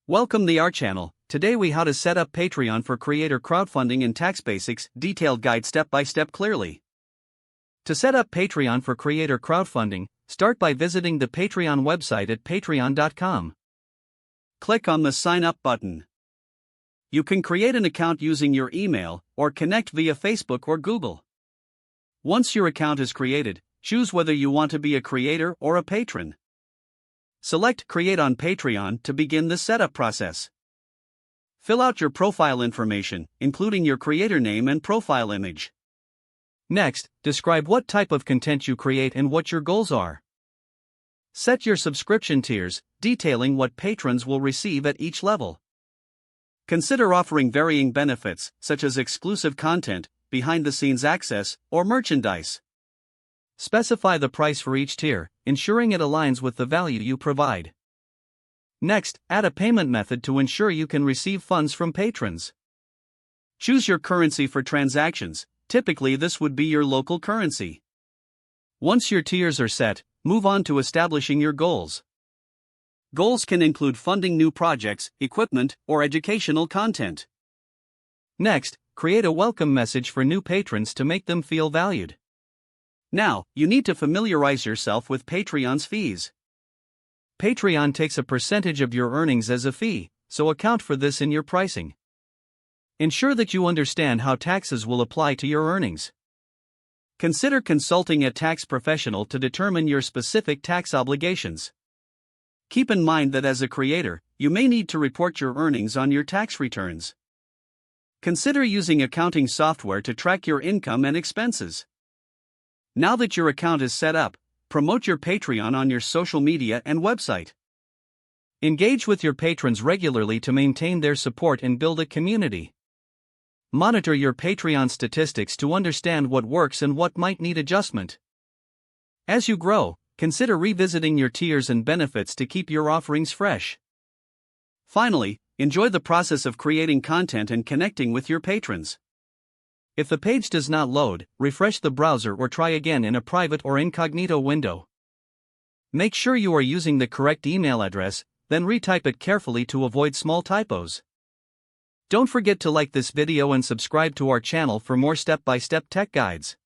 Welcome to our channel. Today we how to set up Patreon for creator crowdfunding and tax basics, detailed guide step by step clearly. To set up Patreon for creator crowdfunding, start by visiting the Patreon website at patreon.com. Click on the sign up button. You can create an account using your email or connect via Facebook or Google. Once your account is created, choose whether you want to be a creator or a patron. Select Create on Patreon to begin the setup process. Fill out your profile information, including your creator name and profile image. Next, describe what type of content you create and what your goals are. Set your subscription tiers, detailing what patrons will receive at each level. Consider offering varying benefits, such as exclusive content, behind-the-scenes access, or merchandise. Specify the price for each tier, ensuring it aligns with the value you provide. Next, add a payment method to ensure you can receive funds from patrons. Choose your currency for transactions, typically this would be your local currency. Once your tiers are set, move on to establishing your goals. Goals can include funding new projects, equipment, or educational content. Next, create a welcome message for new patrons to make them feel valued. Now, you need to familiarize yourself with Patreon's fees. Patreon takes a percentage of your earnings as a fee, so account for this in your pricing. Ensure that you understand how taxes will apply to your earnings. Consider consulting a tax professional to determine your specific tax obligations. Keep in mind that as a creator, you may need to report your earnings on your tax returns. Consider using accounting software to track your income and expenses. Now that your account is set up, promote your Patreon on your social media and website. Engage with your patrons regularly to maintain their support and build a community. Monitor your Patreon statistics to understand what works and what might need adjustment. As you grow, consider revisiting your tiers and benefits to keep your offerings fresh. Finally, enjoy the process of creating content and connecting with your patrons. If the page does not load, refresh the browser or try again in a private or incognito window. Make sure you are using the correct email address, then retype it carefully to avoid small typos. Don't forget to like this video and subscribe to our channel for more step-by-step tech guides.